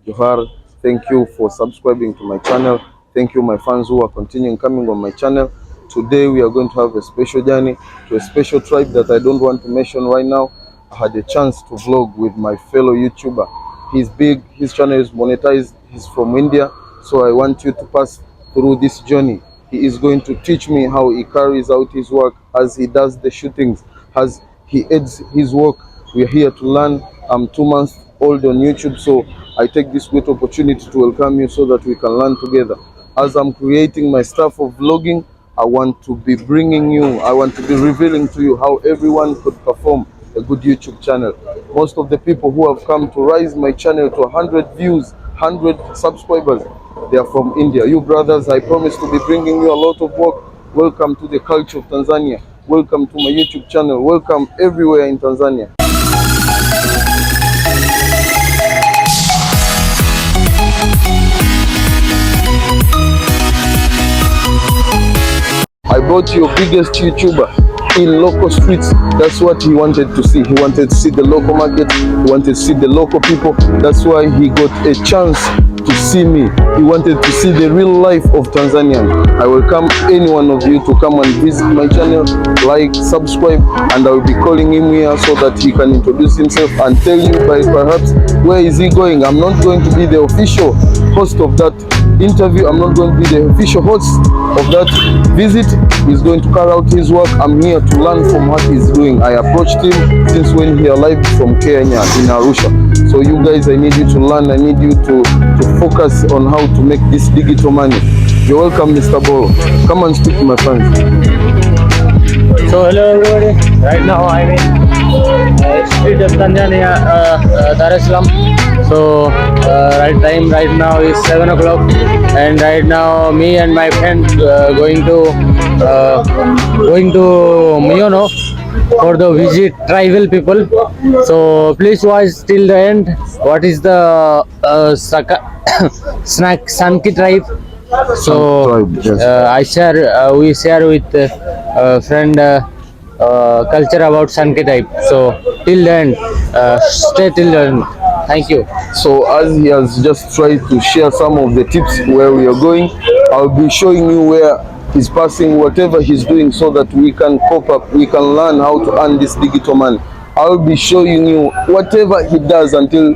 Johar, thank you for subscribing to my channel. Thank you my fans who are continuing coming on my channel. Today we are going to have a special journey to a special tribe that I don't want to mention right now. I had a chance to vlog with my fellow YouTuber. He's big, his channel is monetized, he's from India, so I want you to pass through this journey. He is going to teach me how he carries out his work, as he does the shootings, as he edits his work. We're here to learn. I'm 2 months old on YouTube, so I take this great opportunity to welcome you so that we can learn together. As I'm creating my stuff of vlogging, I want to be revealing to you how everyone could perform a good YouTube channel. Most of the people who have come to rise my channel to 100 views, 100 subscribers, they are from India. You brothers, I promise to be bringing you a lot of work. Welcome to the culture of Tanzania. Welcome to my YouTube channel. Welcome everywhere in Tanzania. I brought your biggest YouTuber in local streets. That's what he wanted to see. He wanted to see the local market. He wanted to see the local people. That's why he got a chance to see me. He wanted to see the real life of Tanzanian. I welcome any one of you to come and visit my channel, like, subscribe, and I will be calling him here so that he can introduce himself and tell you by perhaps where is he going. I'm not going to be the official host of that interview. I'm not going to be the official host of that visit. He's going to carry out his work. I'm here to learn from what he's doing. I approached him since when he arrived from Kenya in Arusha. So you guys, I need you to learn. I need you to focus on how to make this digital money. You're welcome, Mr. Boro. Come and speak to my friends. So hello everybody. Right now I'm in street of Tanzania, Dar es Salaam. So right now is 7 o'clock, and right now me and my friend going to Miono for the visit tribal people. So please watch till the end. What is the Sanki tribe? So we share with friend culture about Sanki tribe. So till the end, stay till the end. Thank you. So as he has just tried to share some of the tips where we are going, I'll be showing you where he's passing, whatever he's doing, so that we can cope up, we can learn how to earn this digital money. I'll be showing you whatever he does until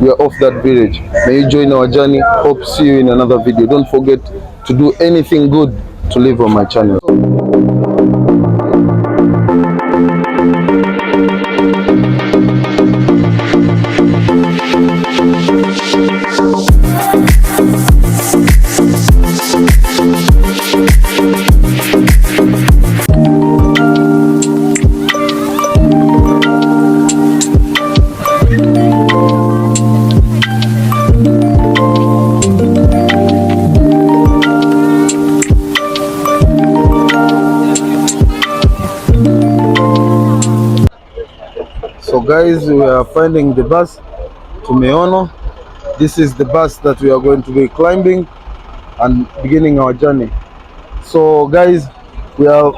we are off that village. May you join our journey. Hope to see you in another video. Don't forget to do anything good to live on my channel. So guys, we are finding the bus to Miono. This is the bus that we are going to be climbing and beginning our journey. So guys, we are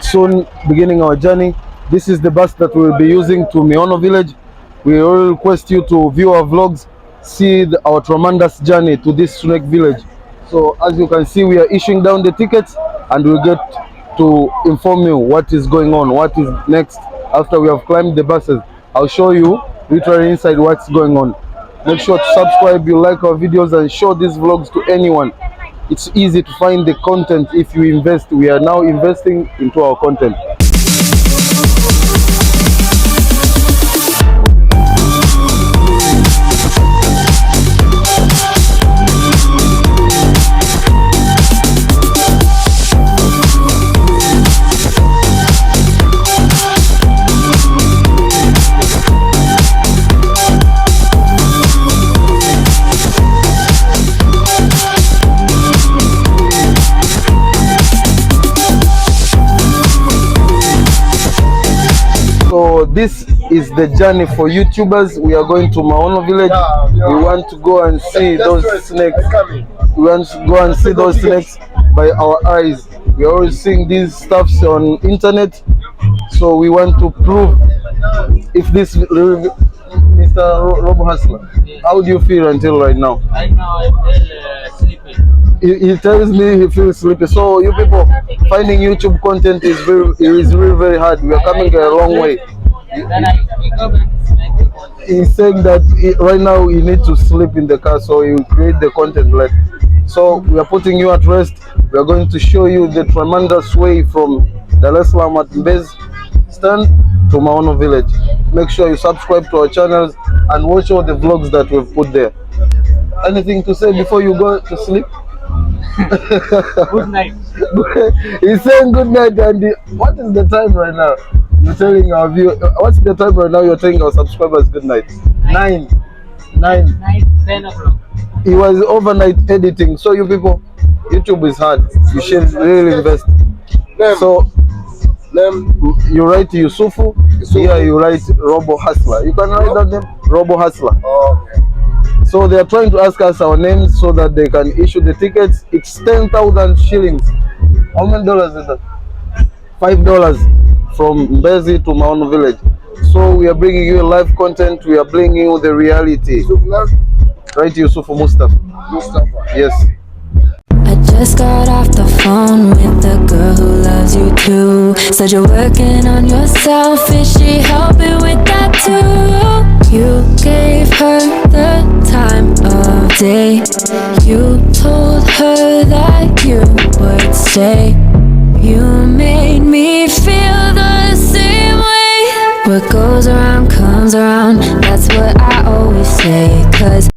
soon beginning our journey. This is the bus that we will be using to Miono village. We will request you to view our vlogs, see our tremendous journey to this snake village. So as you can see, we are issuing down the tickets, and we'll get to inform you what is going on, what is next after we have climbed the buses. I'll show you literally inside what's going on. Make sure to subscribe, you like our videos, and show these vlogs to anyone. It's easy to find the content if you invest. We are now investing into our content. So this is the journey for YouTubers. We are going to Maono village. We want to go and see those snakes. We want to go and see those snakes by our eyes. We are always seeing these stuffs on internet, so we want to prove if this Mr. Robo Hustler. Yes. How do you feel until right now? Right now I feel sleepy. He tells me he feels sleepy. So you people, finding YouTube content is really very hard. We are coming a long way. Then I wake up and make the content. He's saying that right now he needs to sleep in the car, so he will create the content like. So we are putting you at rest. We are going to show you the tremendous way from Dar es Salaam at Mbezi stand to Maono village. Make sure you subscribe to our channels and watch all the vlogs that we've put there. Anything to say before you go to sleep? Good night. He's saying good night, and what is the time right now? You're telling our view. What's the time right now? You're telling our subscribers good night. 9. 10 o'clock. He was overnight editing. So you people, YouTube is hard. You should really invest. So you write Yusufu. Here you write Robo Hustler. You can write that name, Robo Hustler. Okay. So they are trying to ask us our names so that they can issue the tickets. It's 10,000 shillings. How many dollars is that? $5 from Mbezi to Maono village. So we are bringing you live content. We are bringing you the reality. Right, Yusufu Mustafa. Yes. I just got off the phone with the girl who loves you too. Said you're working on yourself, is she helping with that too? You gave her the time of day. You told her that you would stay. You made me feel the same way. What goes around comes around, that's what I always say. 'Cause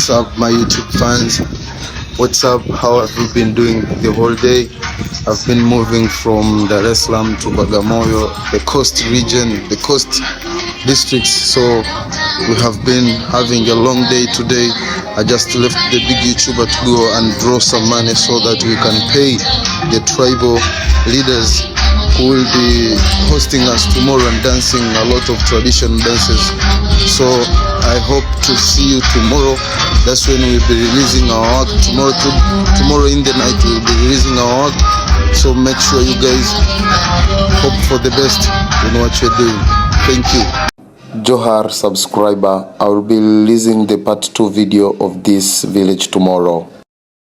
What's up, my YouTube fans? What's up? How have you been doing the whole day? I've been moving from Dar es Salaam to Bagamoyo, the coast region, the coast districts. So we have been having a long day today. I just left the big YouTuber to go and draw some money so that we can pay the tribal leaders who will be hosting us tomorrow and dancing a lot of traditional dances. So I hope to see you tomorrow. That's when we'll be releasing our work. Tomorrow in the night we'll be releasing our work. So make sure you guys hope for the best in what you're doing. Thank you. Johar subscriber, I will be releasing the part 2 video of this village tomorrow.